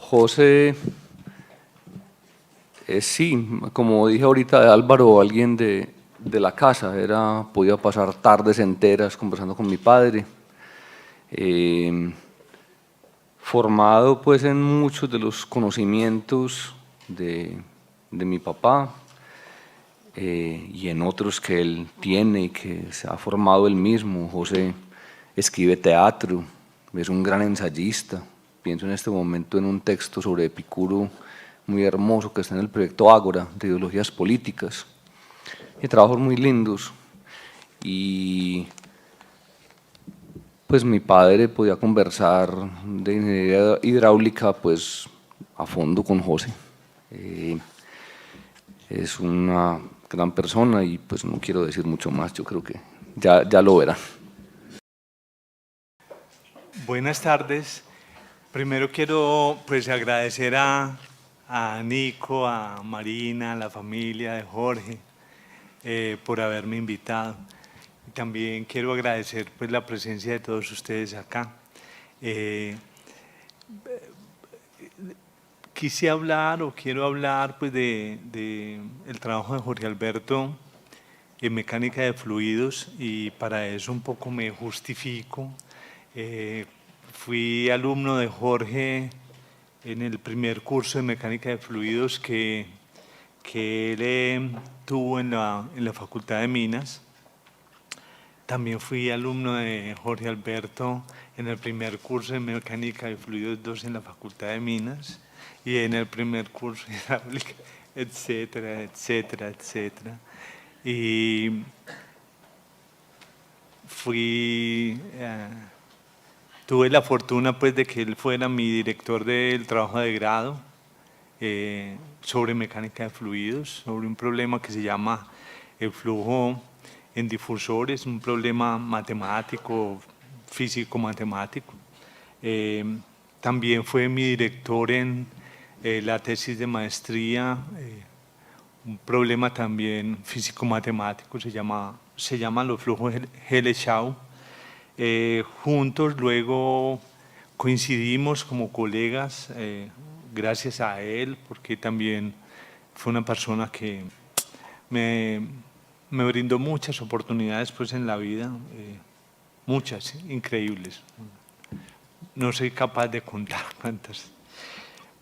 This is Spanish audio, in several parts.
José, sí, como dije ahorita de Álvaro, alguien de la casa, podía pasar tardes enteras conversando con mi padre, formado pues en muchos de los conocimientos de mi papá y en otros que él tiene y que se ha formado él mismo. José escribe teatro, es un gran ensayista. Pienso en este momento en un texto sobre Epicuro muy hermoso que está en el proyecto Ágora, de ideologías políticas, y trabajos muy lindos. Y pues mi padre podía conversar de ingeniería hidráulica pues a fondo con José. Es una gran persona y pues no quiero decir mucho más, yo creo que ya lo verán. Buenas tardes. Primero quiero pues agradecer a Nico, a Marina, a la familia de Jorge por haberme invitado. Y también quiero agradecer pues la presencia de todos ustedes acá. Quise hablar o quiero hablar pues de el trabajo de Jorge Alberto en mecánica de fluidos, y para eso un poco me justifico. Fui alumno de Jorge en el primer curso de mecánica de fluidos que él tuvo en la Facultad de Minas. También fui alumno de Jorge Alberto en el primer curso de mecánica de fluidos 2 en la Facultad de Minas y en el primer curso de hidráulica, etcétera, etcétera, etcétera. Y tuve la fortuna pues de que él fuera mi director del trabajo de grado sobre mecánica de fluidos, sobre un problema que se llama el flujo en difusores, un problema matemático, físico-matemático. También fue mi director en la tesis de maestría, un problema también físico-matemático, se llama los flujos Helle-Shaw. Juntos luego coincidimos como colegas, gracias a él, porque también fue una persona que me brindó muchas oportunidades pues en la vida, muchas, increíbles. No soy capaz de contar cuántas.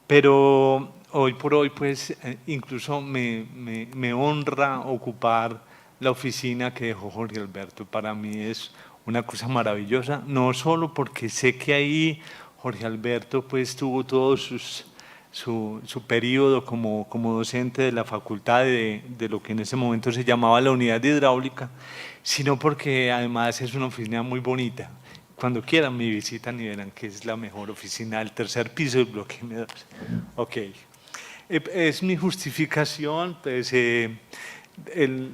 Pero hoy por hoy, pues, incluso me honra ocupar la oficina que dejó Jorge Alberto. Para mí es una cosa maravillosa, no solo porque sé que ahí Jorge Alberto pues tuvo todo su periodo como docente de la facultad de lo que en ese momento se llamaba la unidad de hidráulica, sino porque además es una oficina muy bonita. Cuando quieran me visitan y verán que es la mejor oficina del tercer piso del bloque M2. Ok. Es mi justificación, pues,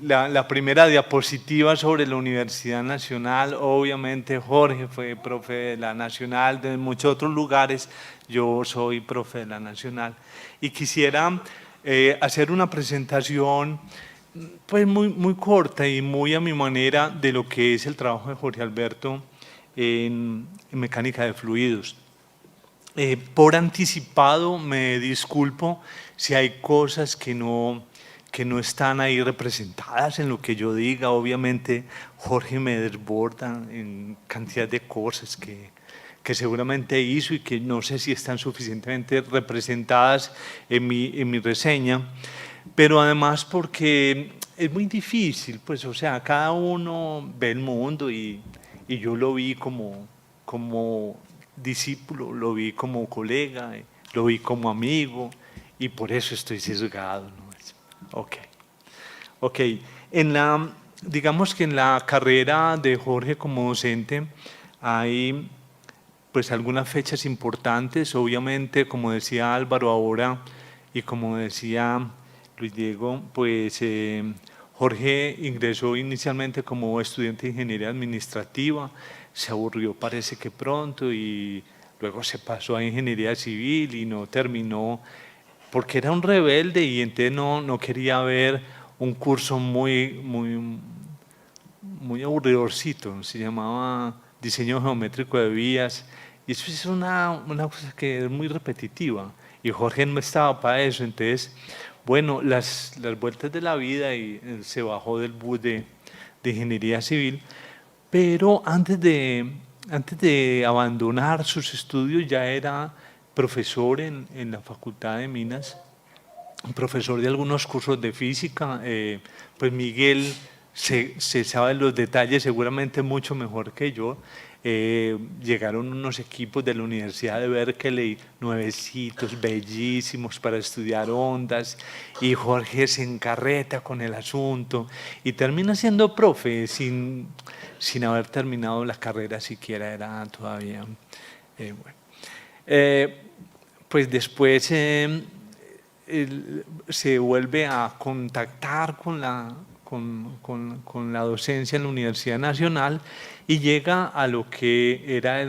la primera diapositiva sobre la Universidad Nacional. Obviamente Jorge fue profe de la Nacional, de muchos otros lugares. Yo soy profe de la Nacional. Y quisiera hacer una presentación pues muy corta y muy a mi manera de lo que es el trabajo de Jorge Alberto en mecánica de fluidos. Por anticipado me disculpo si hay cosas que no están ahí representadas en lo que yo diga. Obviamente Jorge me desborda en cantidad de cosas que seguramente hizo y que no sé si están suficientemente representadas en mi reseña, pero además porque es muy difícil, pues, o sea, cada uno ve el mundo y yo lo vi como discípulo, lo vi como colega, lo vi como amigo, y por eso estoy sesgado, ¿no? Ok. Digamos que en la carrera de Jorge como docente hay pues algunas fechas importantes. Obviamente, como decía Álvaro ahora y como decía Luis Diego, pues Jorge ingresó inicialmente como estudiante de ingeniería administrativa, se aburrió parece que pronto y luego se pasó a ingeniería civil y no terminó porque era un rebelde y entonces no quería ver un curso muy aburridorcito, se llamaba diseño geométrico de vías, y eso es una cosa que es muy repetitiva. y Jorge no estaba para eso. Entonces, bueno, las vueltas de la vida, y él se bajó del bus de ingeniería civil, pero antes de abandonar sus estudios ya era profesor en la Facultad de Minas, profesor de algunos cursos de física. Pues Miguel se sabe los detalles seguramente mucho mejor que yo. Llegaron unos equipos de la Universidad de Berkeley, nuevecitos, bellísimos, para estudiar ondas, y Jorge se encarreta con el asunto y termina siendo profe sin haber terminado la carrera siquiera, era todavía bueno. Pues después se vuelve a contactar con la docencia en la Universidad Nacional y llega a lo que era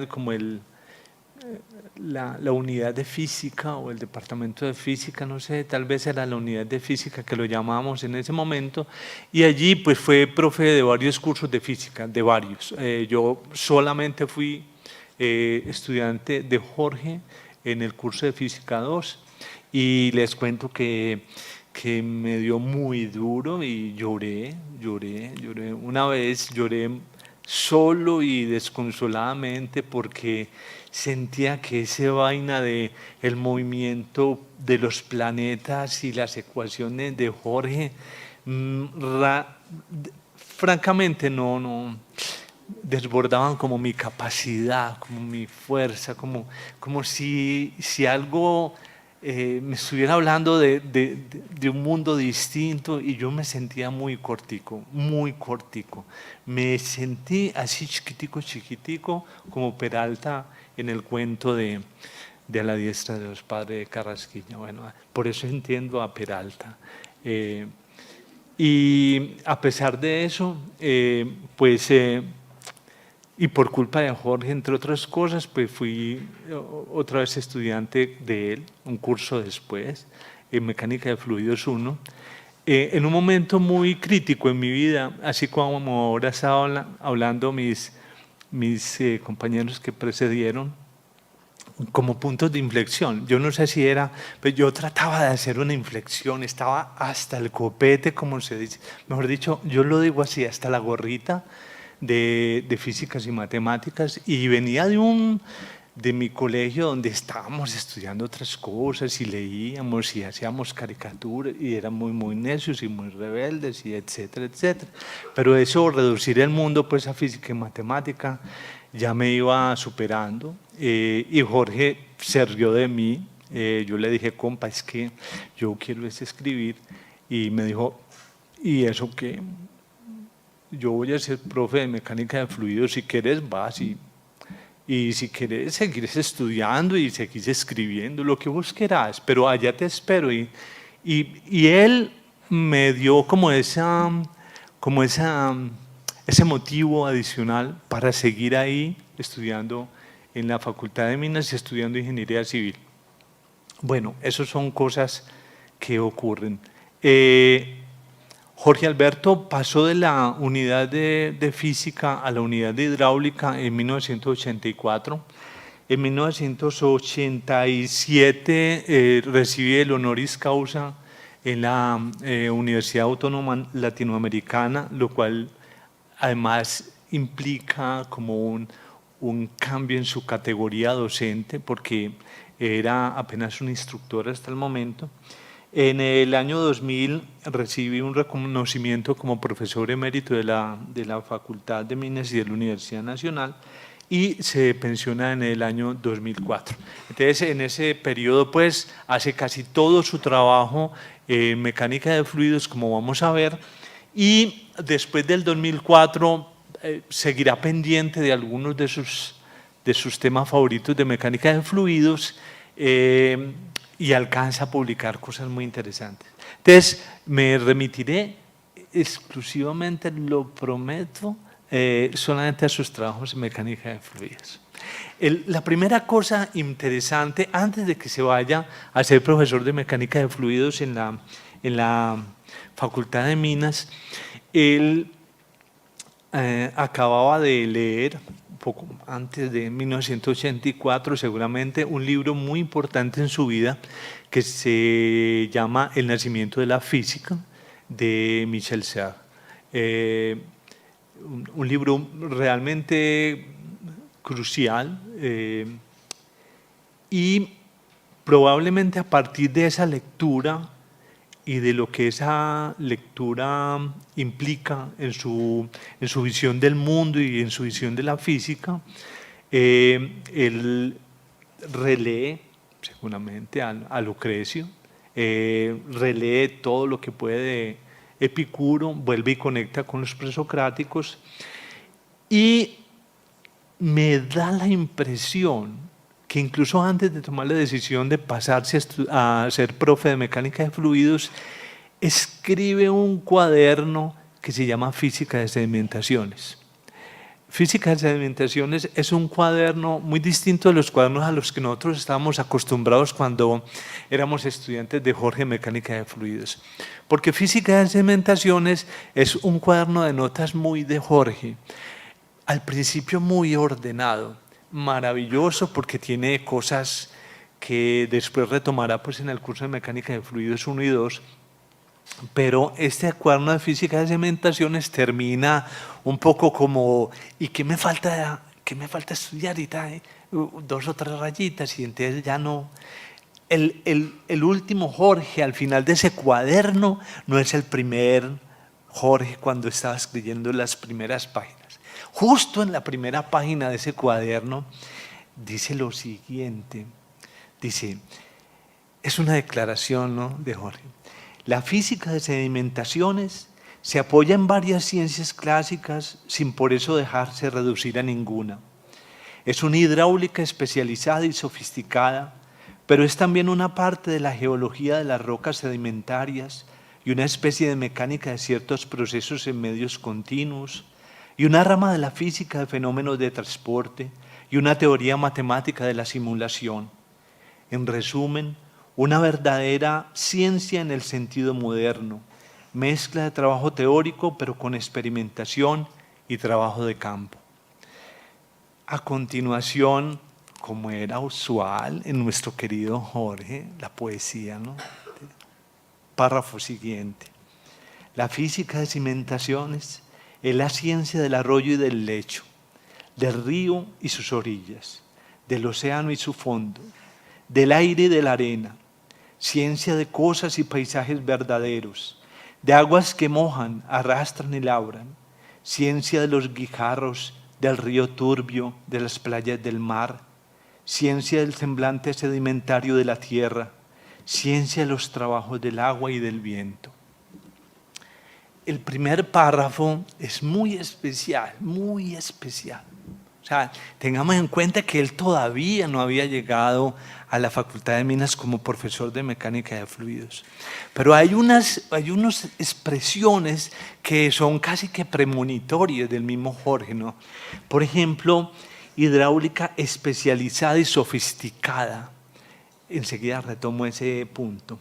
la unidad de física o el departamento de física, no sé, tal vez era la unidad de física que lo llamábamos en ese momento, y allí pues fue profe de varios cursos de física, de varios. Yo solamente fui estudiante de Jorge en el curso de física 2, y les cuento que me dio muy duro y lloré. Una vez lloré solo y desconsoladamente porque sentía que esa vaina de el movimiento de los planetas y las ecuaciones de Jorge, francamente no desbordaban como mi capacidad, como mi fuerza, como si algo me estuviera hablando de un mundo distinto, y yo me sentía muy cortico, muy cortico. Me sentí así chiquitico, como Peralta en el cuento de A la diestra de los padres de Carrasquilla. Bueno, por eso entiendo a Peralta. Y a pesar de eso, pues... y por culpa de Jorge, entre otras cosas, pues fui otra vez estudiante de él, un curso después, en Mecánica de Fluidos 1, en un momento muy crítico en mi vida, así como ahora estaba hablando mis compañeros que precedieron, como puntos de inflexión. Yo no sé si era, pero yo trataba de hacer una inflexión, estaba hasta el copete, como se dice, mejor dicho, yo lo digo así, hasta la gorrita, de físicas y matemáticas, y venía de mi colegio donde estábamos estudiando otras cosas y leíamos y hacíamos caricaturas y eran muy necios y muy rebeldes y etcétera. Pero eso, reducir el mundo pues a física y matemática, ya me iba superando, y Jorge se rió de mí. Yo le dije, compa, es que yo quiero escribir, y me dijo, ¿y eso qué? Yo voy a ser profe de mecánica de fluidos, si quieres vas, y si quieres seguir estudiando y seguir escribiendo, lo que vos querás, pero allá te espero. Y él me dio como ese motivo adicional para seguir ahí estudiando en la Facultad de Minas y estudiando ingeniería civil. Bueno, esas son cosas que ocurren. Jorge Alberto pasó de la unidad de física a la unidad de hidráulica en 1984. En 1987 recibe el honoris causa en la Universidad Autónoma Latinoamericana, lo cual además implica como un cambio en su categoría docente, porque era apenas un instructor hasta el momento. En el año 2000 recibí un reconocimiento como profesor emérito de la Facultad de Minas y de la Universidad Nacional, y se pensiona en el año 2004. Entonces, en ese periodo, pues, hace casi todo su trabajo en mecánica de fluidos, como vamos a ver, y después del 2004 seguirá pendiente de algunos de sus temas favoritos de mecánica de fluidos, y alcanza a publicar cosas muy interesantes. Entonces, me remitiré exclusivamente, lo prometo, solamente a sus trabajos en mecánica de fluidos. La primera cosa interesante, antes de que se vaya a ser profesor de mecánica de fluidos en la Facultad de Minas, él acababa de leer, un poco antes de 1984 seguramente, un libro muy importante en su vida que se llama El nacimiento de la física, de Michel Serres. Un libro realmente crucial y probablemente a partir de esa lectura y de lo que esa lectura implica en su visión del mundo y en su visión de la física, él relee seguramente a Lucrecio, relee todo lo que puede de Epicuro, vuelve y conecta con los presocráticos y me da la impresión que incluso antes de tomar la decisión de pasarse a ser profe de mecánica de fluidos, escribe un cuaderno que se llama Física de Sedimentaciones. Física de Sedimentaciones es un cuaderno muy distinto de los cuadernos a los que nosotros estábamos acostumbrados cuando éramos estudiantes de Jorge Mecánica de Fluidos. Porque Física de Sedimentaciones es un cuaderno de notas muy de Jorge, al principio muy ordenado, maravilloso porque tiene cosas que después retomará pues, en el curso de Mecánica de Fluidos 1 y 2, pero este cuaderno de Física de Sedimentaciones termina un poco como ¿y qué me falta estudiar? Y tal, 2 o 3 rayitas y entonces ya no. El último Jorge al final de ese cuaderno no es el primer Jorge cuando estaba escribiendo las primeras páginas. Justo en la primera página de ese cuaderno dice lo siguiente, dice, es una declaración, ¿no?, de Jorge. La física de sedimentaciones se apoya en varias ciencias clásicas sin por eso dejarse reducir a ninguna. Es una hidráulica especializada y sofisticada, pero es también una parte de la geología de las rocas sedimentarias y una especie de mecánica de ciertos procesos en medios continuos, y una rama de la física de fenómenos de transporte y una teoría matemática de la simulación. En resumen, una verdadera ciencia en el sentido moderno, mezcla de trabajo teórico pero con experimentación y trabajo de campo. A continuación, como era usual en nuestro querido Jorge, la poesía, ¿no? Párrafo siguiente. La física de cimentaciones es la ciencia del arroyo y del lecho, del río y sus orillas, del océano y su fondo, del aire y de la arena, ciencia de cosas y paisajes verdaderos, de aguas que mojan, arrastran y labran, ciencia de los guijarros, del río turbio, de las playas del mar, ciencia del semblante sedimentario de la tierra, ciencia de los trabajos del agua y del viento. El primer párrafo es muy especial, muy especial. O sea, tengamos en cuenta que él todavía no había llegado a la Facultad de Minas como profesor de mecánica de fluidos. Pero hay unas expresiones que son casi que premonitorias del mismo Jorge, ¿no? Por ejemplo, hidráulica especializada y sofisticada. Enseguida retomo ese punto.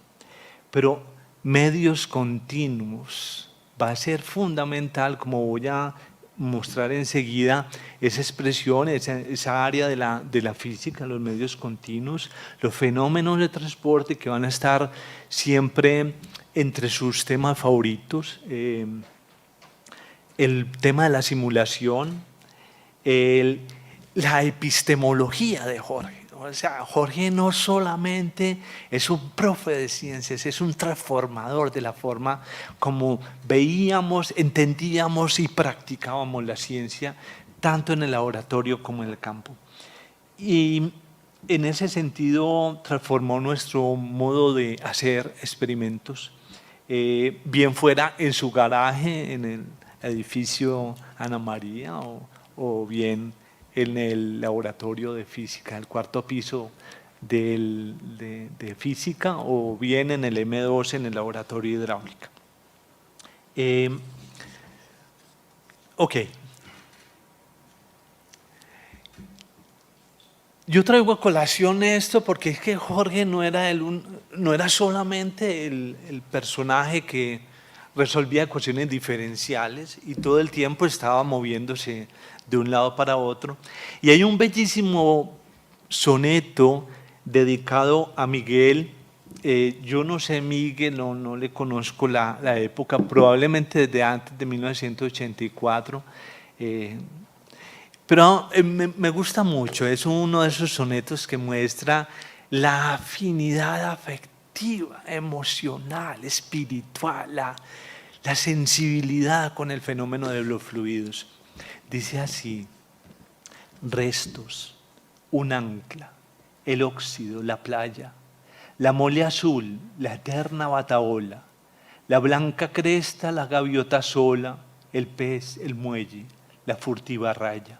Pero medios continuos va a ser fundamental, como voy a mostrar enseguida, esa expresión, esa área de la física, los medios continuos, los fenómenos de transporte que van a estar siempre entre sus temas favoritos, el tema de la simulación, la epistemología de Jorge. O sea, Jorge no solamente es un profe de ciencias, es un transformador de la forma como veíamos, entendíamos y practicábamos la ciencia, tanto en el laboratorio como en el campo. Y en ese sentido transformó nuestro modo de hacer experimentos, bien fuera en su garaje, en el edificio Ana María, o bien en el laboratorio de física, el 4º piso de física, o bien en el M2 en el laboratorio de hidráulica. Ok. Yo traigo a colación esto porque es que Jorge no era solamente el personaje que resolvía ecuaciones diferenciales y todo el tiempo estaba moviéndose de un lado para otro. Y hay un bellísimo soneto dedicado a Miguel. Yo no sé, Miguel, no le conozco la época, probablemente desde antes de 1984, pero me gusta mucho. Es uno de esos sonetos que muestra la afinidad afectiva, emocional, espiritual, la sensibilidad con el fenómeno de los fluidos. Dice así: restos, un ancla, el óxido, la playa, la mole azul, la eterna bataola, la blanca cresta, la gaviota sola, el pez, el muelle, la furtiva raya.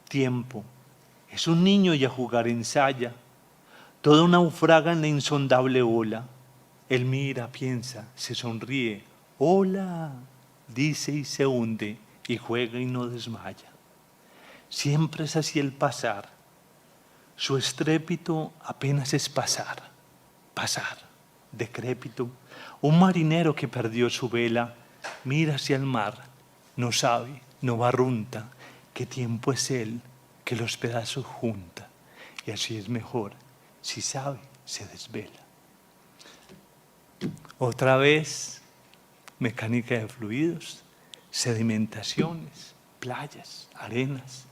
Tiempo, es un niño y a jugar ensaya, todo naufraga en la insondable ola. Él mira, piensa, se sonríe, hola, dice y se hunde, y juega y no desmaya. Siempre es así el pasar, su estrépito apenas es pasar, decrépito. Un marinero que perdió su vela mira hacia el mar, no sabe, no barrunta, qué tiempo es él que los pedazos junta, y así es mejor, si sabe, se desvela. Otra vez, mecánica de fluidos, sedimentaciones, playas, arenas.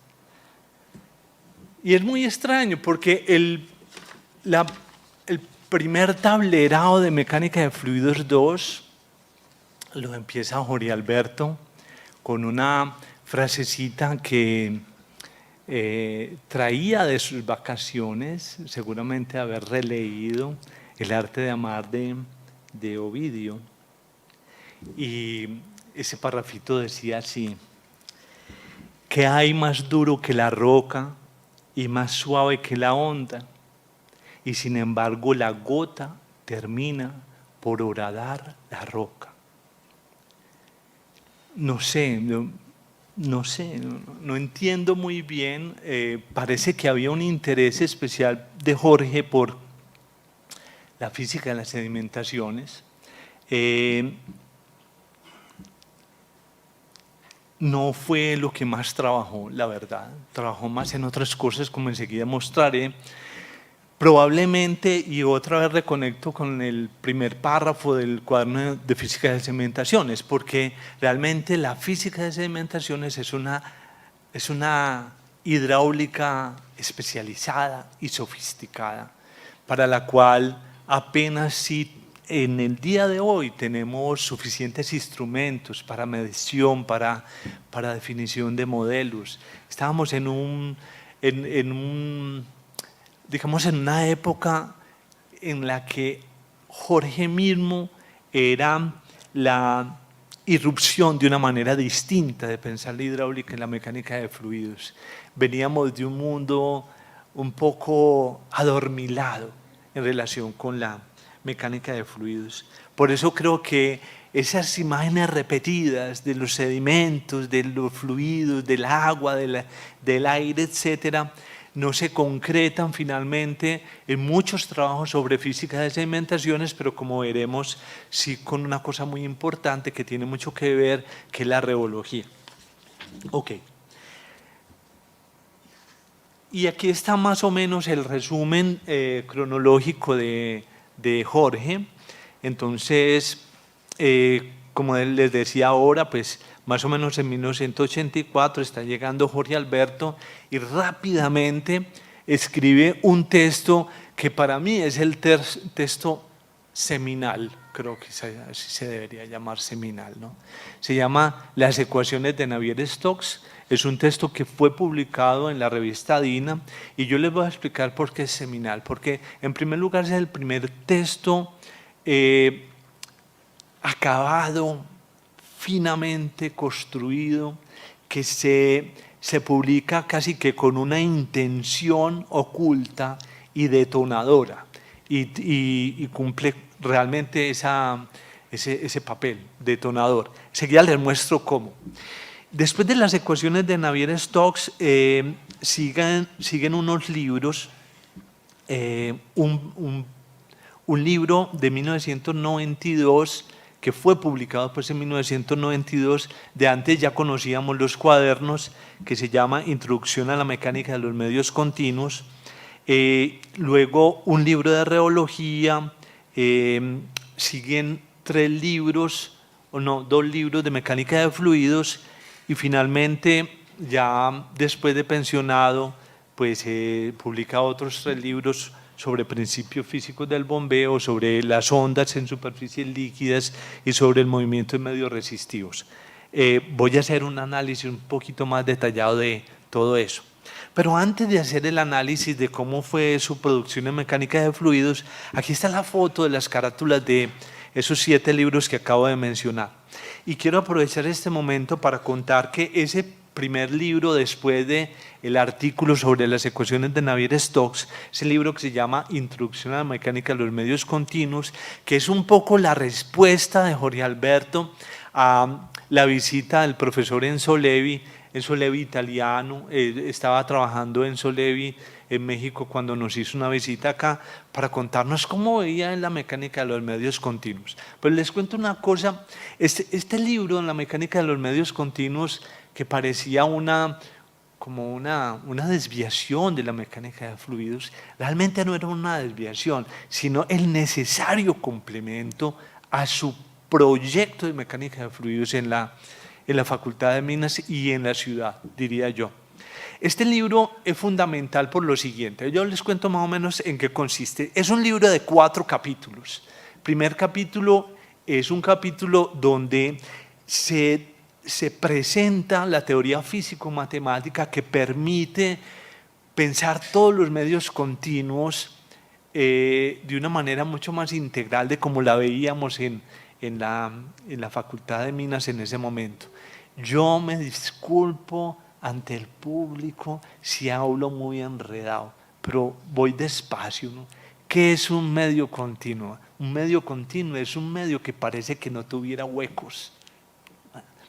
Y es muy extraño porque el primer tablerado de mecánica de fluidos 2 lo empieza Jorge Alberto con una frasecita que traía de sus vacaciones, seguramente haber releído El arte de amar de Ovidio. Y ese parrafito decía así: ¿qué hay más duro que la roca y más suave que la onda? Y sin embargo la gota termina por horadar la roca. No sé, no entiendo muy bien. Parece que había un interés especial de Jorge por la física de las sedimentaciones. No fue lo que más trabajó, la verdad. Trabajó más en otras cosas, como enseguida mostraré. Probablemente, y otra vez reconecto con el primer párrafo del cuaderno de física de sedimentaciones, porque realmente la física de sedimentaciones es una hidráulica especializada y sofisticada, para la cual apenas si en el día de hoy tenemos suficientes instrumentos para medición, para definición de modelos. Estábamos digamos, en una época en la que Jorge mismo era la irrupción de una manera distinta de pensar la hidráulica y la mecánica de fluidos. Veníamos de un mundo un poco adormilado en relación con la mecánica de fluidos. Por eso creo que esas imágenes repetidas de los sedimentos, de los fluidos, del agua, del aire, etcétera, no se concretan finalmente en muchos trabajos sobre física de sedimentaciones, pero como veremos, sí con una cosa muy importante que tiene mucho que ver, que es la reología. Ok. Y aquí está más o menos el resumen cronológico de Jorge. Entonces, como les decía ahora, pues más o menos en 1984 está llegando Jorge Alberto y rápidamente escribe un texto que para mí es el texto seminal, creo que así se debería llamar seminal, ¿no? Se llama Las ecuaciones de Navier-Stokes. Es un texto que fue publicado en la revista Dina y yo les voy a explicar por qué es seminal, porque en primer lugar es el primer texto acabado, finamente construido, que se publica casi que con una intención oculta y detonadora y cumple realmente ese papel detonador. Enseguida les muestro cómo. Después de las ecuaciones de Navier-Stokes siguen unos libros, un libro de 1992 que fue publicado pues en 1992. De antes ya conocíamos los cuadernos, que se llama Introducción a la mecánica de los medios continuos. Luego un libro de reología, siguen 3 libros, o no, 2 libros de mecánica de fluidos, y finalmente, ya después de pensionado, pues publica otros 3 libros sobre principios físicos del bombeo, sobre las ondas en superficies líquidas y sobre el movimiento en medios resistivos. Voy a hacer un análisis un poquito más detallado de todo eso. Pero antes de hacer el análisis de cómo fue su producción en mecánica de fluidos, aquí está la foto de las carátulas de esos 7 libros que acabo de mencionar. Y quiero aprovechar este momento para contar que ese primer libro, después del artículo sobre las ecuaciones de Navier-Stokes, es el libro que se llama Introducción a la mecánica de los medios continuos, que es un poco la respuesta de Jorge Alberto a la visita del profesor Enzo Levi italiano. Estaba trabajando Enzo Levi en México cuando nos hizo una visita acá para contarnos cómo veía en la mecánica de los medios continuos. Pues les cuento una cosa, este libro en la mecánica de los medios continuos, que parecía como una desviación de la mecánica de fluidos, realmente no era una desviación, sino el necesario complemento a su proyecto de mecánica de fluidos en la Facultad de Minas y en la ciudad, diría yo. Este libro es fundamental por lo siguiente, yo les cuento más o menos en qué consiste. Es un libro de 4 capítulos. El primer capítulo es un capítulo donde se presenta la teoría físico-matemática que permite pensar todos los medios continuos de una manera mucho más integral de como la veíamos en la Facultad de Minas en ese momento. Yo me disculpo ante el público si hablo muy enredado, pero voy despacio, ¿no? ¿Qué es un medio continuo? Un medio continuo es un medio que parece que no tuviera huecos.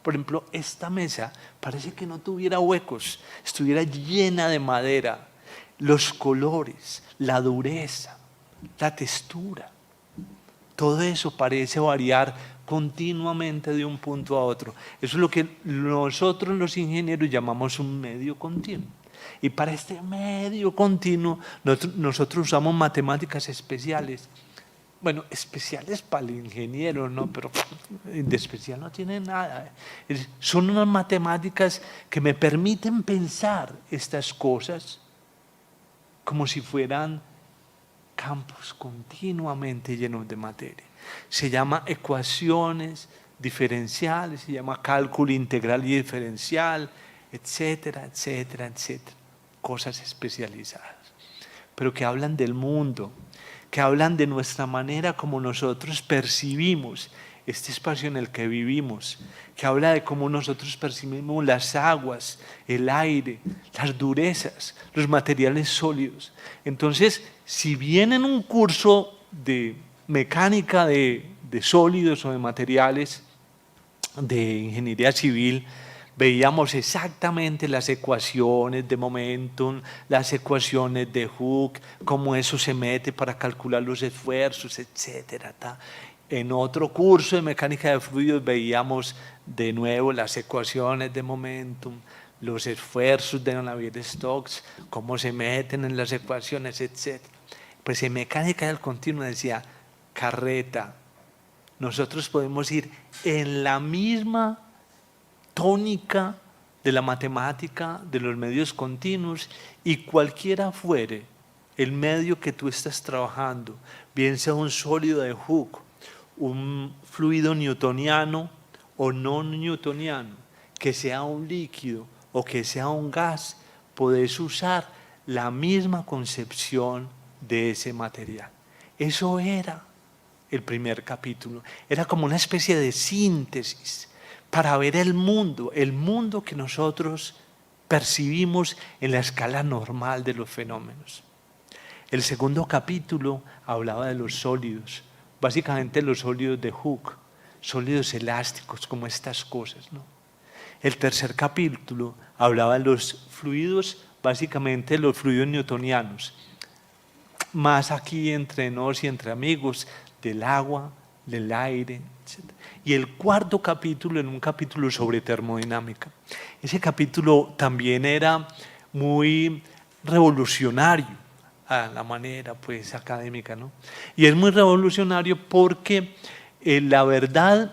Por ejemplo, esta mesa parece que no tuviera huecos, estuviera llena de madera. Los colores, la dureza, la textura, todo eso parece variar continuamente de un punto a otro. Eso es lo que nosotros los ingenieros llamamos un medio continuo. Y para este medio continuo nosotros usamos matemáticas especiales. Bueno, especiales para el ingeniero, ¿no? Pero de especial no tiene nada. Son unas matemáticas que me permiten pensar estas cosas como si fueran campos continuamente llenos de materia. Se llama ecuaciones diferenciales, se llama cálculo integral y diferencial, etcétera, etcétera, etcétera. Cosas especializadas, pero que hablan del mundo, que hablan de nuestra manera como nosotros percibimos este espacio en el que vivimos, que habla de cómo nosotros percibimos las aguas, el aire, las durezas, los materiales sólidos. Entonces, si bien en un curso de mecánica de sólidos o de materiales, de ingeniería civil, veíamos exactamente las ecuaciones de momentum, las ecuaciones de Hooke, cómo eso se mete para calcular los esfuerzos, etcétera. En otro curso de mecánica de fluidos veíamos de nuevo las ecuaciones de momentum, los esfuerzos de Navier-Stokes, cómo se meten en las ecuaciones, etcétera. Pues en mecánica del continuo decía, carreta, nosotros podemos ir en la misma tónica de la matemática, de los medios continuos, y cualquiera fuere el medio que tú estás trabajando, bien sea un sólido de Hooke, un fluido newtoniano o no newtoniano, que sea un líquido o que sea un gas, podés usar la misma concepción de ese material. Eso era el primer capítulo, era como una especie de síntesis para ver el mundo que nosotros percibimos en la escala normal de los fenómenos. El segundo capítulo hablaba de los sólidos, básicamente los sólidos de Hooke, sólidos elásticos como estas cosas, ¿no? El tercer capítulo hablaba de los fluidos, básicamente los fluidos newtonianos, más aquí entre nos y entre amigos, del agua, del aire, etc. Y el cuarto capítulo, en un capítulo sobre termodinámica. Ese capítulo también era muy revolucionario a la manera pues académica, ¿no? Y es muy revolucionario porque la verdad,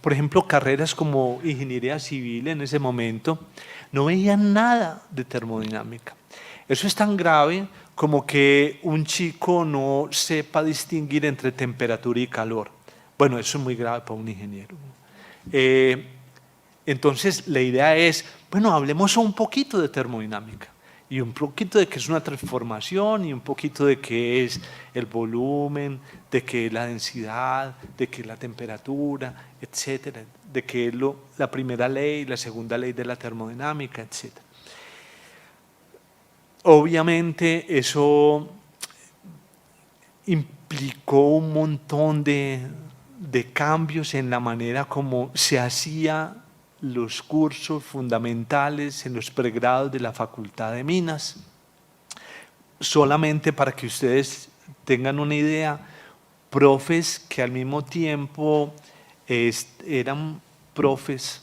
por ejemplo, carreras como ingeniería civil en ese momento no veían nada de termodinámica. Eso es tan grave como que un chico no sepa distinguir entre temperatura y calor. Bueno, eso es muy grave para un ingeniero. Entonces, la idea es, bueno, hablemos un poquito de termodinámica y un poquito de qué es una transformación y un poquito de qué es el volumen, de qué es la densidad, de qué es la temperatura, etcétera, de qué es la primera ley, la segunda ley de la termodinámica, etcétera. Obviamente eso implicó un montón de cambios en la manera como se hacía los cursos fundamentales en los pregrados de la Facultad de Minas. Solamente para que ustedes tengan una idea, profes que al mismo tiempo eran profes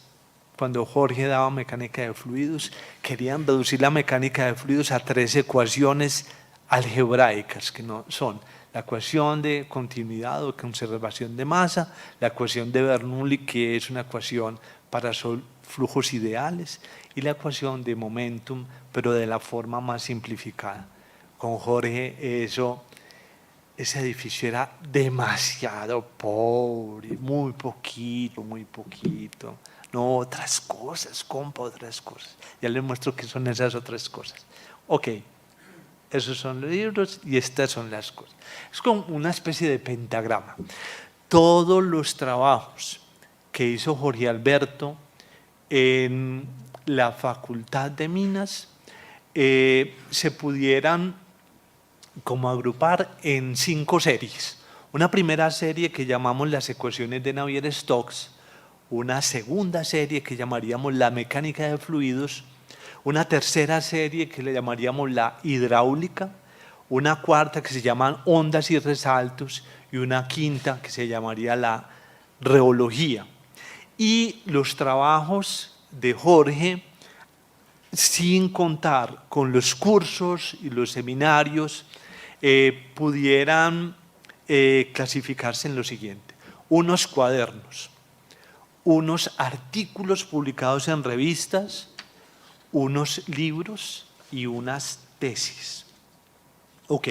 cuando Jorge daba mecánica de fluidos, querían reducir la mecánica de fluidos a 3 ecuaciones algebraicas, que no son la ecuación de continuidad o conservación de masa, la ecuación de Bernoulli, que es una ecuación para flujos ideales, y la ecuación de momentum, pero de la forma más simplificada. Con Jorge ese edificio era demasiado pobre, muy poquito, muy poquito. No, otras cosas, compa, otras cosas. Ya les muestro qué son esas otras cosas. Ok, esos son los libros y estas son las cosas. Es como una especie de pentagrama. Todos los trabajos que hizo Jorge Alberto en la Facultad de Minas se pudieran como agrupar en 5 series. Una primera serie que llamamos las ecuaciones de Navier-Stokes, una segunda serie que llamaríamos la mecánica de fluidos, una tercera serie que le llamaríamos la hidráulica, una cuarta que se llaman ondas y resaltos y una quinta que se llamaría la reología. Y los trabajos de Jorge, sin contar con los cursos y los seminarios, pudieran clasificarse en lo siguiente: unos cuadernos, unos artículos publicados en revistas, unos libros y unas tesis. Ok,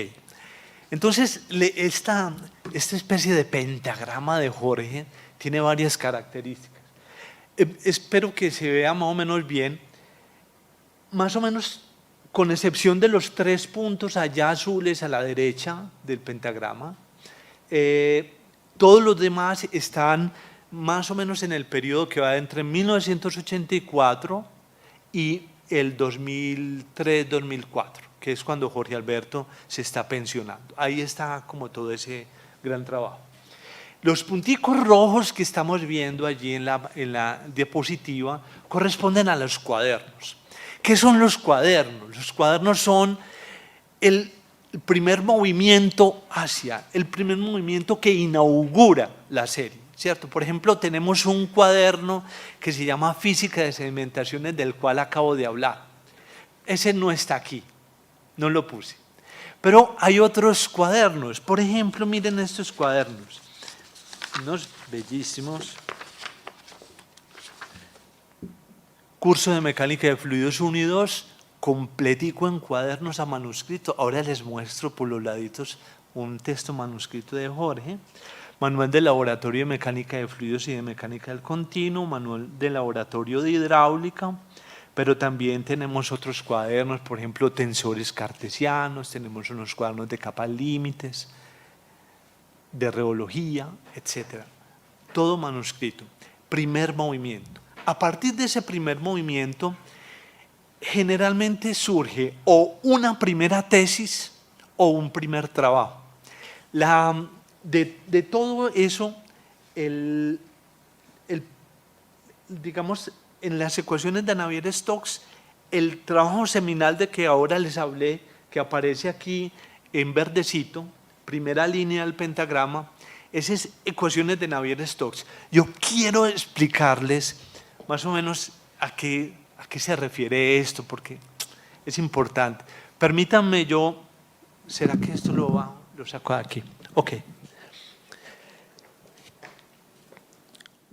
entonces esta especie de pentagrama de Jorge tiene varias características. Espero que se vea más o menos bien, más o menos con excepción de los 3 puntos allá azules a la derecha del pentagrama. Todos los demás están más o menos en el periodo que va entre 1984 y el 2003-2004, que es cuando Jorge Alberto se está pensionando. Ahí está como todo ese gran trabajo. Los punticos rojos que estamos viendo allí en la diapositiva corresponden a los cuadernos. ¿Qué son los cuadernos? Los cuadernos son el primer movimiento el primer movimiento que inaugura la serie, ¿cierto? Por ejemplo, tenemos un cuaderno que se llama Física de Sedimentaciones, del cual acabo de hablar. Ese no está aquí, no lo puse. Pero hay otros cuadernos. Por ejemplo, miren estos cuadernos, unos bellísimos. Curso de Mecánica de Fluidos 1 y 2, completico en cuadernos a manuscrito. Ahora les muestro por los laditos un texto manuscrito de Jorge. Manual de Laboratorio de Mecánica de Fluidos y de Mecánica del Continuo, manual de Laboratorio de Hidráulica, pero también tenemos otros cuadernos, por ejemplo, tensores cartesianos, tenemos unos cuadernos de capas límites, de reología, etc. Todo manuscrito. Primer movimiento. A partir de ese primer movimiento, generalmente surge o una primera tesis o un primer trabajo. De todo eso, digamos, en las ecuaciones de Navier-Stokes, el trabajo seminal de que ahora les hablé, que aparece aquí en verdecito, primera línea del pentagrama, Esas ecuaciones de Navier-Stokes. Yo quiero explicarles más o menos a qué se refiere esto, porque es importante. Permítanme yo, ¿será que esto lo saco de aquí? Ok.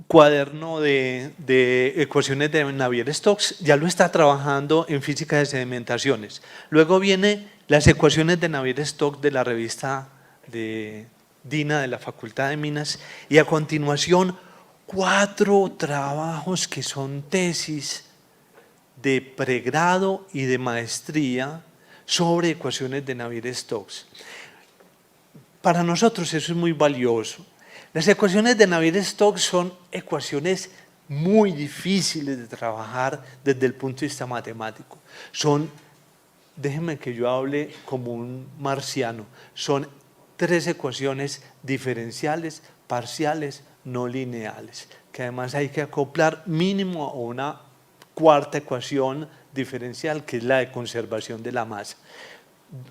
Cuaderno de ecuaciones de Navier-Stokes, ya lo está trabajando en física de sedimentaciones. Luego viene las ecuaciones de Navier-Stokes de la revista de DINA de la Facultad de Minas, y a continuación 4 trabajos que son tesis de pregrado y de maestría sobre ecuaciones de Navier-Stokes. Para nosotros eso es muy valioso. Las ecuaciones de Navier-Stokes son ecuaciones muy difíciles de trabajar desde el punto de vista matemático. Déjenme que yo hable como un marciano, son 3 ecuaciones diferenciales, parciales, no lineales, que además hay que acoplar mínimo a una 4ª ecuación diferencial, que es la de conservación de la masa.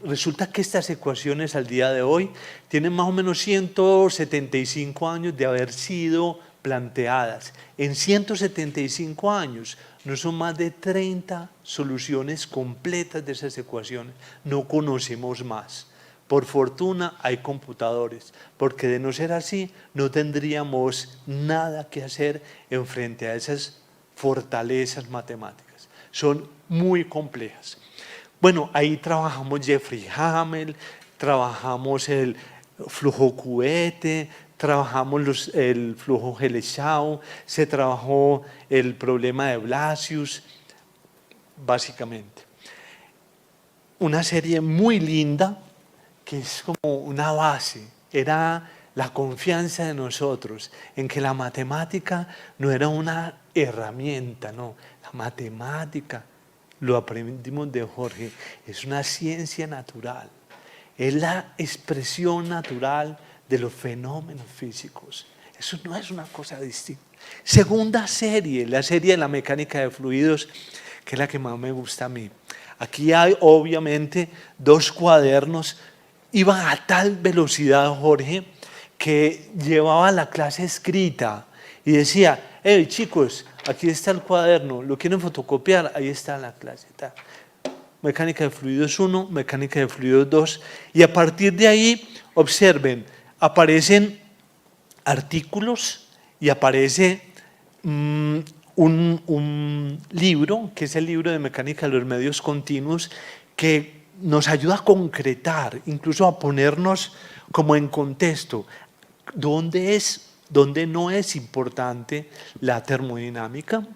Resulta que estas ecuaciones al día de hoy tienen más o menos 175 años de haber sido planteadas. En 175 años no son más de 30 soluciones completas de esas ecuaciones. No conocemos más. Por fortuna hay computadores, porque de no ser así no tendríamos nada que hacer en frente a esas fortalezas matemáticas. Son muy complejas. Bueno, ahí trabajamos Jeffrey Hamel, trabajamos el flujo Couette, trabajamos el flujo Helleshow, se trabajó el problema de Blasius, básicamente. Una serie muy linda que es como una base, era la confianza de nosotros en que la matemática no era una herramienta, no, la matemática, lo aprendimos de Jorge, es una ciencia natural, es la expresión natural de los fenómenos físicos. Eso no es una cosa distinta. Segunda serie, la serie de la mecánica de fluidos, que es la que más me gusta a mí. Aquí hay obviamente 2 cuadernos, iban a tal velocidad Jorge que llevaba la clase escrita y decía, hey chicos, aquí está el cuaderno, ¿lo quieren fotocopiar? Ahí está la clase. Mecánica de fluidos 1, mecánica de fluidos 2, y a partir de ahí, observen, aparecen artículos y aparece un libro, que es el libro de mecánica de los medios continuos, que nos ayuda a concretar, incluso a ponernos como en contexto, dónde no es importante la termodinámica,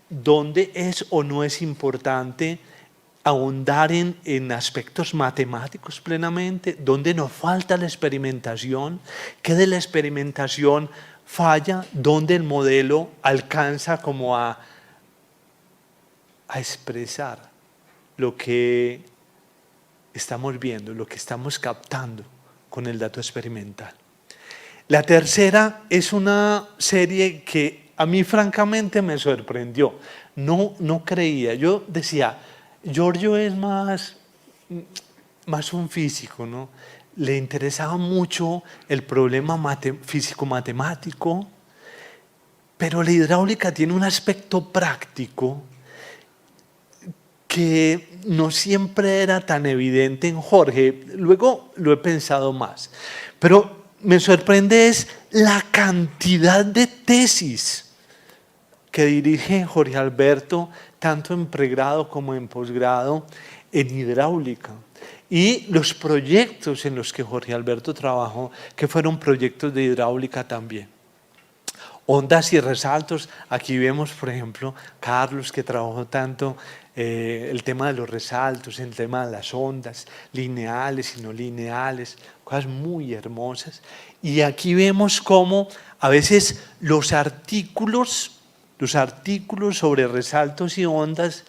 dónde es o no es importante ahondar en aspectos matemáticos plenamente, dónde nos falta la experimentación, qué de la experimentación falla, dónde el modelo alcanza como a expresar lo que estamos viendo, lo que estamos captando con el dato experimental. La tercera es una serie que a mí francamente me sorprendió. No creía, yo decía, Giorgio es más un físico, ¿no? Le interesaba mucho el problema físico-matemático, pero la hidráulica tiene un aspecto práctico que no siempre era tan evidente en Jorge. Luego lo he pensado más, pero me sorprende es la cantidad de tesis que dirige Jorge Alberto, tanto en pregrado como en posgrado, en hidráulica. Y los proyectos en los que Jorge Alberto trabajó, que fueron proyectos de hidráulica también. Ondas y resaltos, aquí vemos, por ejemplo, Carlos, que trabajó tanto el tema de los resaltos, el tema de las ondas, lineales y no lineales, cosas muy hermosas. Y aquí vemos cómo a veces los artículos sobre resaltos y ondas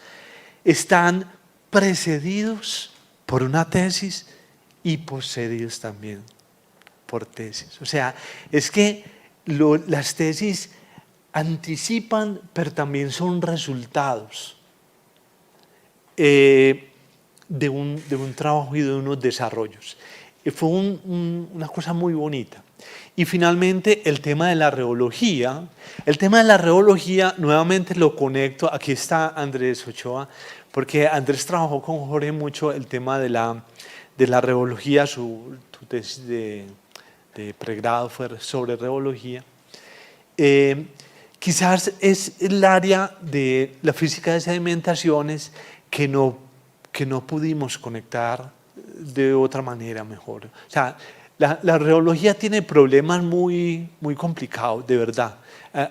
están precedidos por una tesis y posteridos también por tesis. O sea, es que las tesis anticipan, pero también son resultados de un trabajo y de unos desarrollos. Fue una cosa muy bonita. Y finalmente el tema de la reología. El tema de la reología nuevamente lo conecto, aquí está Andrés Ochoa, porque Andrés trabajó con Jorge mucho el tema de la reología, su tesis de pregrado fue sobre reología. Quizás es el área de la física de sedimentaciones que no pudimos conectar de otra manera mejor. O sea, la reología tiene problemas muy complicados, de verdad.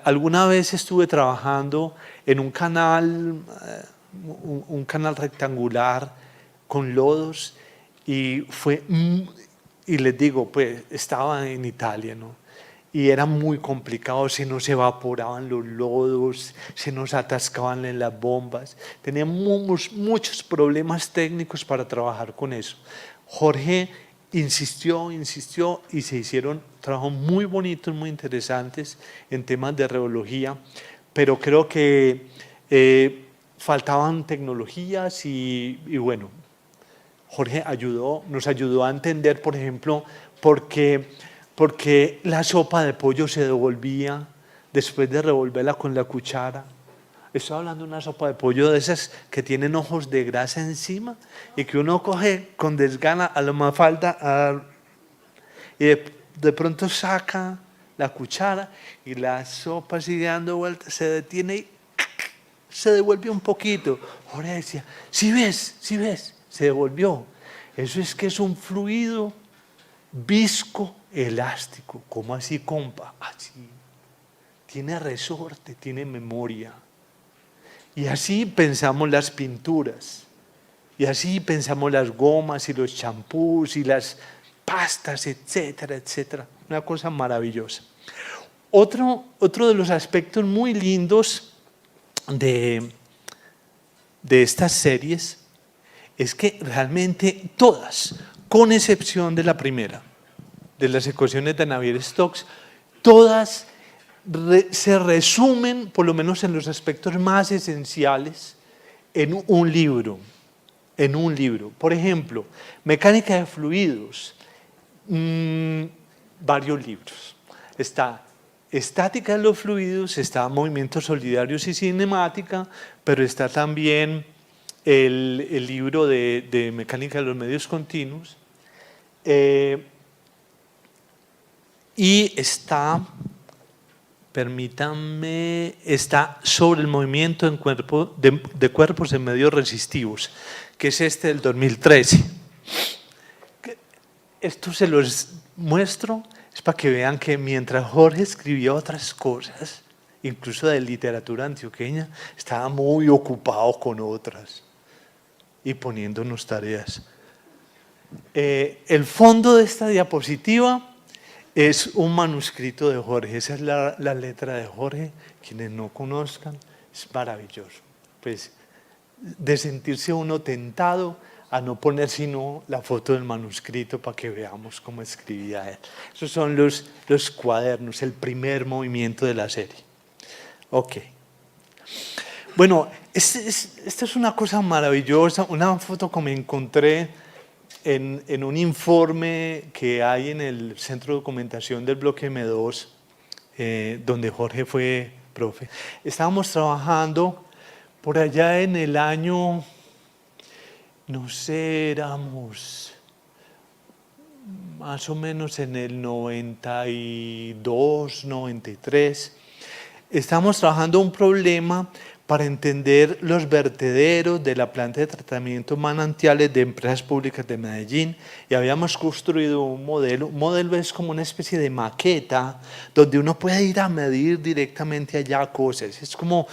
Alguna vez estuve trabajando en un canal rectangular con lodos y les digo, pues estaba en Italia, ¿no? Y era muy complicado, se nos evaporaban los lodos, se nos atascaban en las bombas. Teníamos muchos problemas técnicos para trabajar con eso. Jorge insistió y se hicieron trabajos muy bonitos, muy interesantes en temas de reología, pero creo que faltaban tecnologías y bueno, Jorge nos ayudó a entender, por ejemplo, por qué la sopa de pollo se devolvía después de revolverla con la cuchara. Estoy hablando de una sopa de pollo de esas que tienen ojos de grasa encima y que uno coge con desgana, a lo más falta, y de pronto saca la cuchara y la sopa sigue dando vueltas, se detiene y se devuelve un poquito. Jorge decía, ¿sí ves? Se devolvió. Eso es que es un fluido visco elástico. ¿Cómo así, compa? Así. Tiene resorte, tiene memoria. Y así pensamos las pinturas. Y así pensamos las gomas y los champús y las pastas, etcétera, etcétera. Una cosa maravillosa. Otro de los aspectos muy lindos de estas series es que realmente todas, con excepción de la primera, de las ecuaciones de Navier-Stokes, todas se resumen, por lo menos en los aspectos más esenciales, en un libro. Por ejemplo, mecánica de fluidos, varios libros. Está estática de los fluidos, está movimientos solidarios y cinemática, pero está también el libro de mecánica de los medios continuos, y está, permítanme, está sobre el movimiento de cuerpos en medios resistivos, que es este del 2013. Esto se los muestro, es para que vean que mientras Jorge escribía otras cosas, incluso de literatura antioqueña, estaba muy ocupado con otras y poniéndonos tareas. El fondo de esta diapositiva es un manuscrito de Jorge, esa es la letra de Jorge. Quienes no conozcan, es maravilloso. Pues de sentirse uno tentado a no poner sino la foto del manuscrito para que veamos cómo escribía él. Esos son los cuadernos, el primer movimiento de la serie. Ok. Bueno, esta es una cosa maravillosa, una foto que me encontré en un informe que hay en el Centro de Documentación del Bloque M2, donde Jorge fue profe. Estábamos trabajando por allá en el año, no sé, éramos más o menos en el 92, 93. Estamos trabajando un problema para entender los vertederos de la planta de tratamiento manantiales de Empresas Públicas de Medellín, y habíamos construido un modelo. Un modelo es como una especie de maqueta donde uno puede ir a medir directamente allá cosas. Es como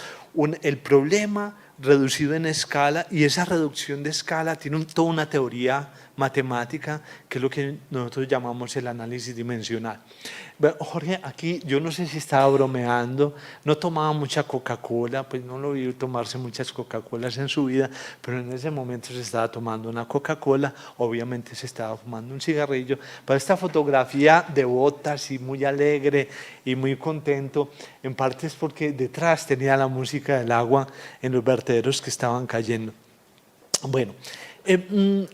el problema reducido en escala, y esa reducción de escala tiene toda una teoría matemática que es lo que nosotros llamamos el análisis dimensional. Bueno, Jorge, aquí yo no sé si estaba bromeando, no tomaba mucha Coca-Cola, pues no lo vi tomarse muchas Coca-Colas en su vida, pero en ese momento se estaba tomando una Coca-Cola, obviamente se estaba fumando un cigarrillo. Para esta fotografía de botas y muy alegre y muy contento, en parte es porque detrás tenía la música del agua en los vertederos que estaban cayendo. Bueno,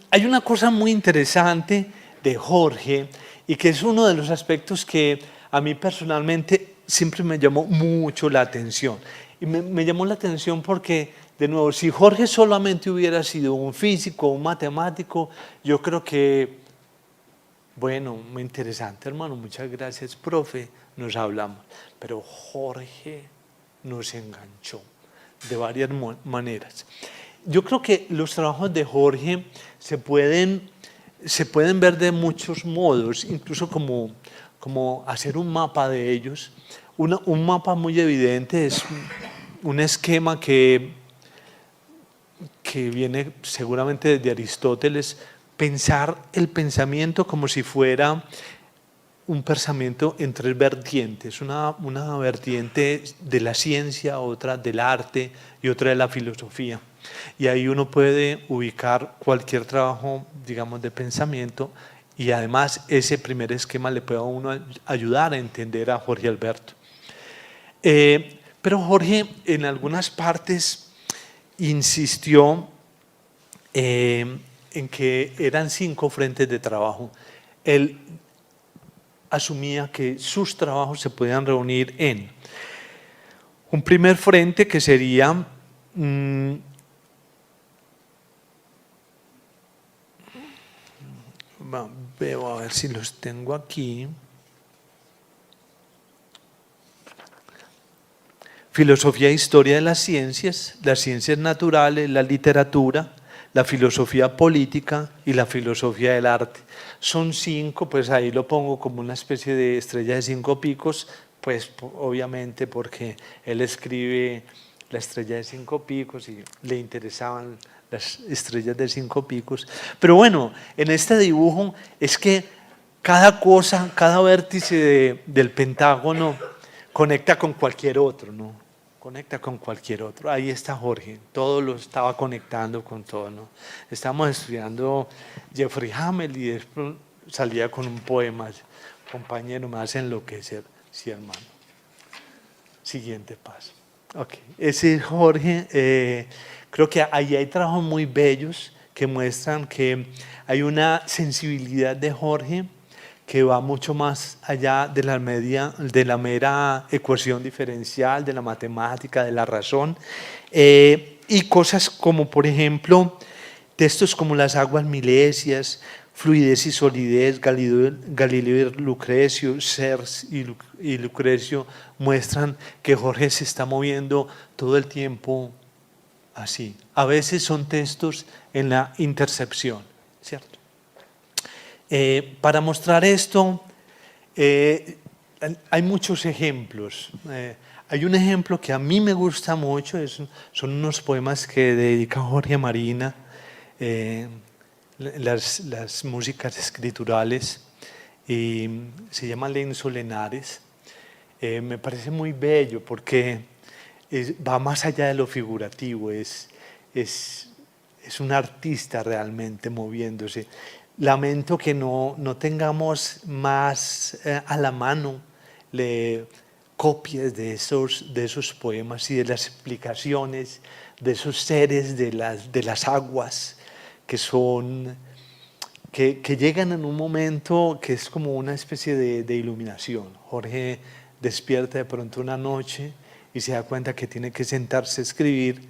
hay una cosa muy interesante de Jorge, y que es uno de los aspectos que a mí personalmente siempre me llamó mucho la atención. Y me llamó la atención porque, de nuevo, si Jorge solamente hubiera sido un físico, un matemático, yo creo que, bueno, muy interesante, hermano, muchas gracias, profe, nos hablamos. Pero Jorge nos enganchó de varias maneras. Yo creo que los trabajos de Jorge se pueden ver de muchos modos, incluso como hacer un mapa de ellos. Un mapa muy evidente es un esquema que viene seguramente desde Aristóteles, pensar el pensamiento como si fuera un pensamiento en tres vertientes, una vertiente de la ciencia, otra del arte y otra de la filosofía. Y ahí uno puede ubicar cualquier trabajo, digamos, de pensamiento, y además ese primer esquema le puede a uno ayudar a entender a Jorge Alberto. Pero Jorge en algunas partes insistió en que eran 5 frentes de trabajo. Él asumía que sus trabajos se podían reunir en un primer frente que sería veo a ver si los tengo aquí. Filosofía e historia de las ciencias naturales, la literatura, la filosofía política y la filosofía del arte. Son 5, pues ahí lo pongo como una especie de estrella de 5 picos, pues obviamente porque él escribe la estrella de 5 picos y le interesaban las estrellas de 5 picos. Pero bueno, en este dibujo es que cada cosa, cada vértice del pentágono conecta con cualquier otro, ¿no? Conecta con cualquier otro. Ahí está Jorge, todo lo estaba conectando con todo, ¿no? Estamos estudiando Jeffrey Hamel y después salía con un poema, compañero, me hace enloquecer, sí, hermano. Siguiente paso. Ok, ese es Jorge. Creo que ahí hay trabajos muy bellos que muestran que hay una sensibilidad de Jorge que va mucho más allá de la mera ecuación diferencial, de la matemática, de la razón, y cosas como, por ejemplo, textos como las aguas milesias, fluidez y solidez, Galileo y Lucrecio, Sers y Lucrecio muestran que Jorge se está moviendo todo el tiempo así. A veces son textos en la intercepción, ¿cierto? Para mostrar esto, hay muchos ejemplos. Hay un ejemplo que a mí me gusta mucho, son unos poemas que dedica Jorge Marina, las músicas escriturales, y se llama Lenzo Lenares. Me parece muy bello porque va más allá de lo figurativo, es un artista realmente moviéndose. Lamento que no tengamos más a la mano copias de esos poemas y de las explicaciones de esos seres de las aguas que llegan en un momento que es como una especie de iluminación. Jorge despierta de pronto una noche y se da cuenta que tiene que sentarse a escribir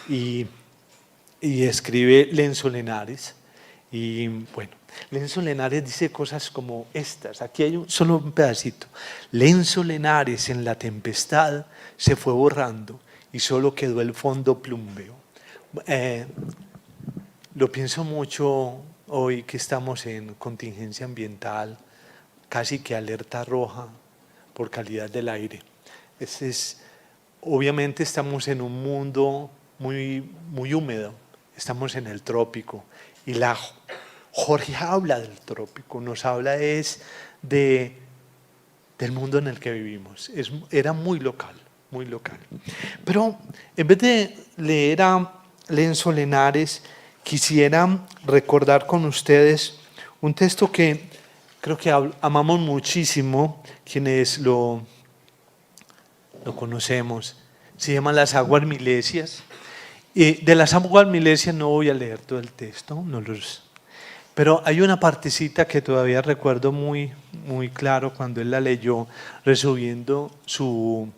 y escribe Lenzo Lenares. Y bueno, Lenzo Lenares dice cosas como estas. Aquí hay solo un pedacito. Lenzo Lenares en la tempestad se fue borrando y solo quedó el fondo plumbeo. Lo pienso mucho hoy que estamos en contingencia ambiental, casi que alerta roja por calidad del aire. Obviamente estamos en un mundo muy, muy húmedo, estamos en el trópico y Jorge habla del trópico, nos habla del mundo en el que vivimos. Era muy local, muy local. Pero en vez de leer a Lenzo Lenares, quisiera recordar con ustedes un texto que creo que amamos muchísimo, quienes lo conocemos. Se llama Las aguas milesias. De las aguas milesias no voy a leer todo el texto, Pero hay una partecita que todavía recuerdo muy, muy claro cuando él la leyó, recibiendo su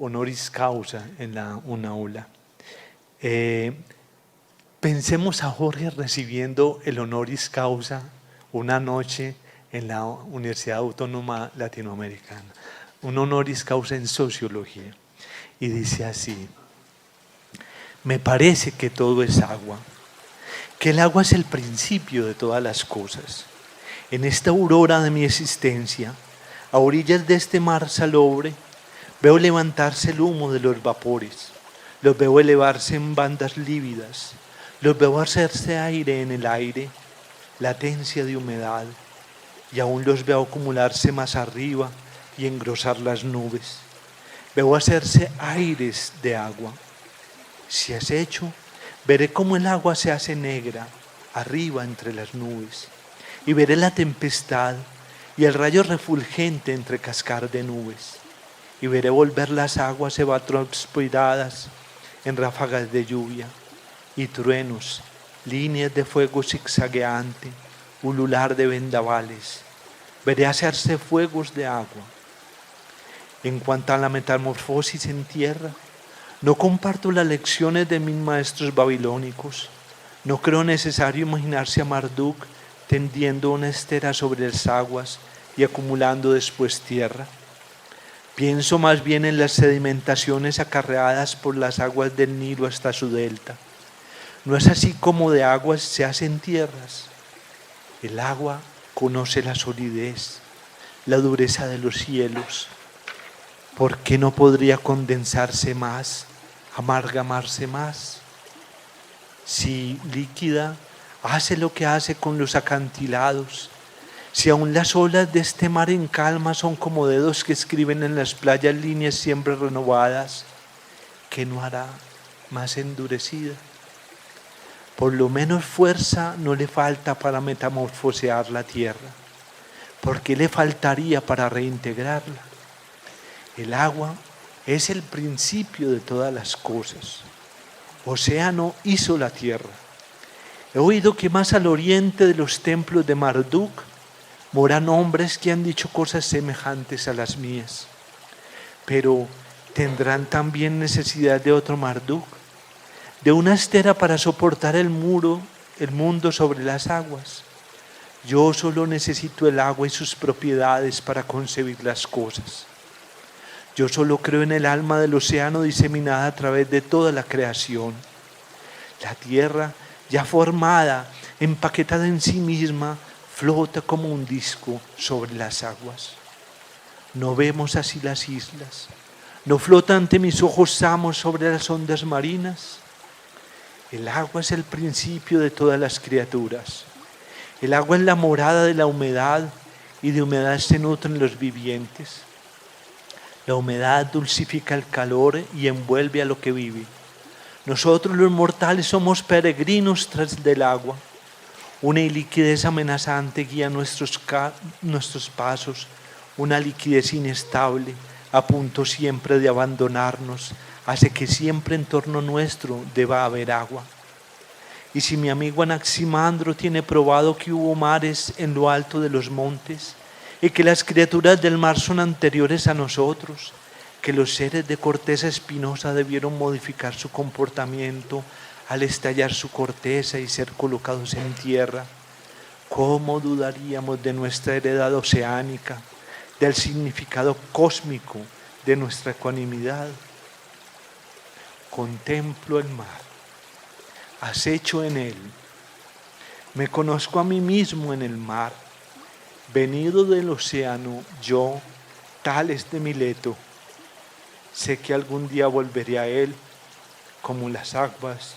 honoris causa en una aula. Pensemos a Jorge recibiendo el honoris causa una noche en la Universidad Autónoma Latinoamericana, un honoris causa en sociología. Y dice así: me parece que todo es agua, que el agua es el principio de todas las cosas. En esta aurora de mi existencia, a orillas de este mar salobre, veo levantarse el humo de los vapores, los veo elevarse en bandas lívidas, los veo hacerse aire en el aire, latencia de humedad, y aún los veo acumularse más arriba y engrosar las nubes. Veo hacerse aires de agua. Si es hecho, veré cómo el agua se hace negra arriba entre las nubes, y veré la tempestad y el rayo refulgente entre cascar de nubes, y veré volver las aguas evapotranspiradas en ráfagas de lluvia y truenos, líneas de fuego zigzagueante, ulular de vendavales. Veré hacerse fuegos de agua. En cuanto a la metamorfosis en tierra, no comparto las lecciones de mis maestros babilónicos. No creo necesario imaginarse a Marduk tendiendo una estera sobre las aguas y acumulando después tierra. Pienso más bien en las sedimentaciones acarreadas por las aguas del Nilo hasta su delta. No es así como de aguas se hacen tierras. El agua conoce la solidez, la dureza de los cielos. ¿Por qué no podría condensarse más, amalgamarse más? Si líquida, hace lo que hace con los acantilados. Si aún las olas de este mar en calma son como dedos que escriben en las playas líneas siempre renovadas, ¿qué no hará más endurecida? Por lo menos fuerza no le falta para metamorfosear la tierra. ¿Por qué le faltaría para reintegrarla? El agua es el principio de todas las cosas. Océano hizo la tierra. He oído que más al oriente de los templos de Marduk moran hombres que han dicho cosas semejantes a las mías. Pero ¿tendrán también necesidad de otro Marduk? De una estera para soportar el mundo sobre las aguas. Yo solo necesito el agua y sus propiedades para concebir las cosas. Yo solo creo en el alma del océano diseminada a través de toda la creación. La tierra, ya formada, empaquetada en sí misma, flota como un disco sobre las aguas. No vemos así las islas. No flota ante mis ojos Samos sobre las ondas marinas. El agua es el principio de todas las criaturas. El agua es la morada de la humedad y de humedad se nutren los vivientes. La humedad dulcifica el calor y envuelve a lo que vive. Nosotros los mortales somos peregrinos tras del agua. Una liquidez amenazante guía nuestros pasos, una liquidez inestable, a punto siempre de abandonarnos, hace que siempre en torno nuestro deba haber agua. Y si mi amigo Anaximandro tiene probado que hubo mares en lo alto de los montes, y que las criaturas del mar son anteriores a nosotros, que los seres de corteza espinosa debieron modificar su comportamiento al estallar su corteza y ser colocados en tierra, ¿cómo dudaríamos de nuestra heredad oceánica, del significado cósmico de nuestra ecuanimidad? Contemplo el mar, acecho en él, me conozco a mí mismo en el mar, venido del océano, yo, Tales de Mileto, sé que algún día volveré a él como las aguas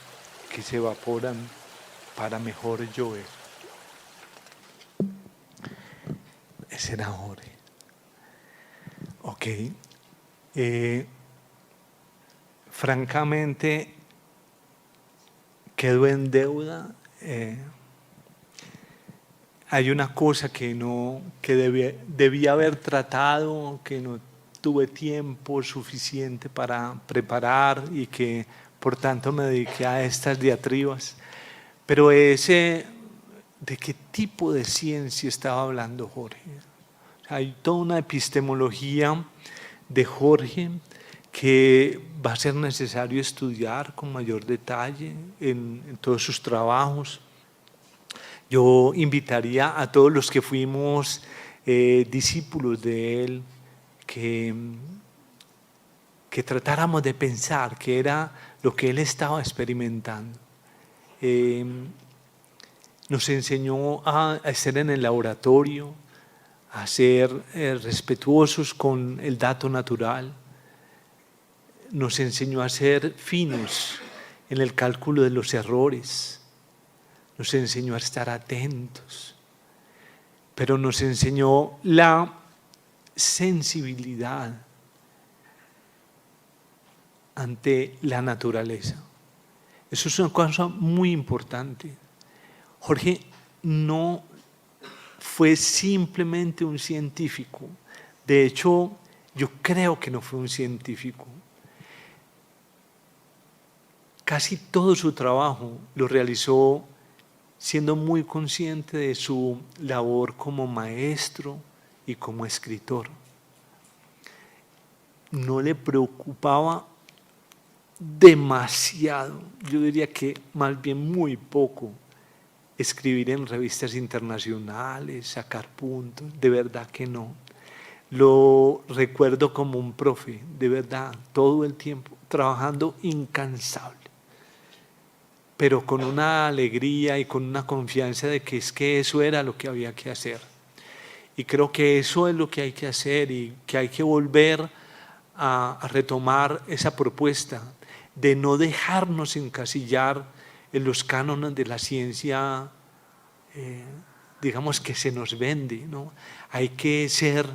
que se evaporan para mejor llover. Ese era Jorge. Ok. Francamente, quedo en deuda. Hay una cosa que debía haber tratado, que no tuve tiempo suficiente para preparar y que por tanto me dediqué a estas diatribas. Pero ese ¿de qué tipo de ciencia estaba hablando Jorge? O sea, hay toda una epistemología de Jorge que va a ser necesario estudiar con mayor detalle en todos sus trabajos. Yo invitaría a todos los que fuimos discípulos de él que tratáramos de pensar qué era lo que él estaba experimentando. Nos enseñó a estar en el laboratorio, a ser respetuosos con el dato natural. Nos enseñó a ser finos en el cálculo de los errores. Nos enseñó a estar atentos. Pero nos enseñó la sensibilidad ante la naturaleza. Eso es una cosa muy importante. Jorge no fue simplemente un científico. De hecho, yo creo que no fue un científico. Casi todo su trabajo lo realizó siendo muy consciente de su labor como maestro y como escritor. No le preocupaba demasiado, yo diría que más bien muy poco, escribir en revistas internacionales, sacar puntos, de verdad que no. Lo recuerdo como un profe, de verdad, todo el tiempo, trabajando incansable, pero con una alegría y con una confianza de que es que eso era lo que había que hacer. Y creo que eso es lo que hay que hacer y que hay que volver a retomar esa propuesta de no dejarnos encasillar en los cánones de la ciencia, digamos que se nos vende, ¿no? Hay que ser,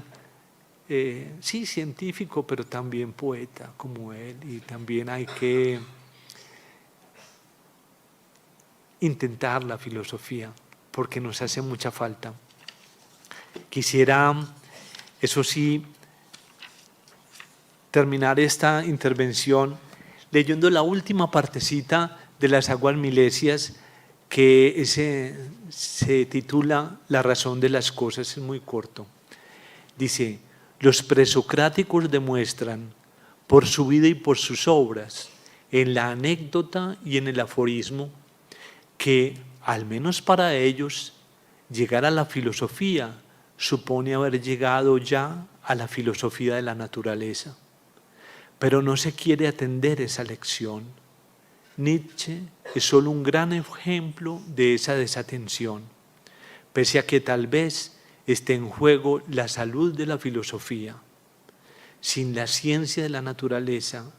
sí, científico, pero también poeta como él, y también hay que intentar la filosofía, porque nos hace mucha falta. Quisiera, eso sí, terminar esta intervención leyendo la última partecita de las aguas milesias, que se titula La razón de las cosas, es muy corto. Dice: los presocráticos demuestran por su vida y por sus obras, en la anécdota y en el aforismo, que, al menos para ellos, llegar a la filosofía supone haber llegado ya a la filosofía de la naturaleza. Pero no se quiere atender esa lección. Nietzsche es solo un gran ejemplo de esa desatención, pese a que tal vez esté en juego la salud de la filosofía. Sin la ciencia de la naturaleza,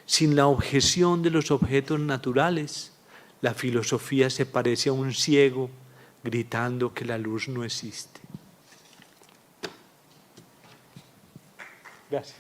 sin la objeción de los objetos naturales, la filosofía se parece a un ciego gritando que la luz no existe. Gracias.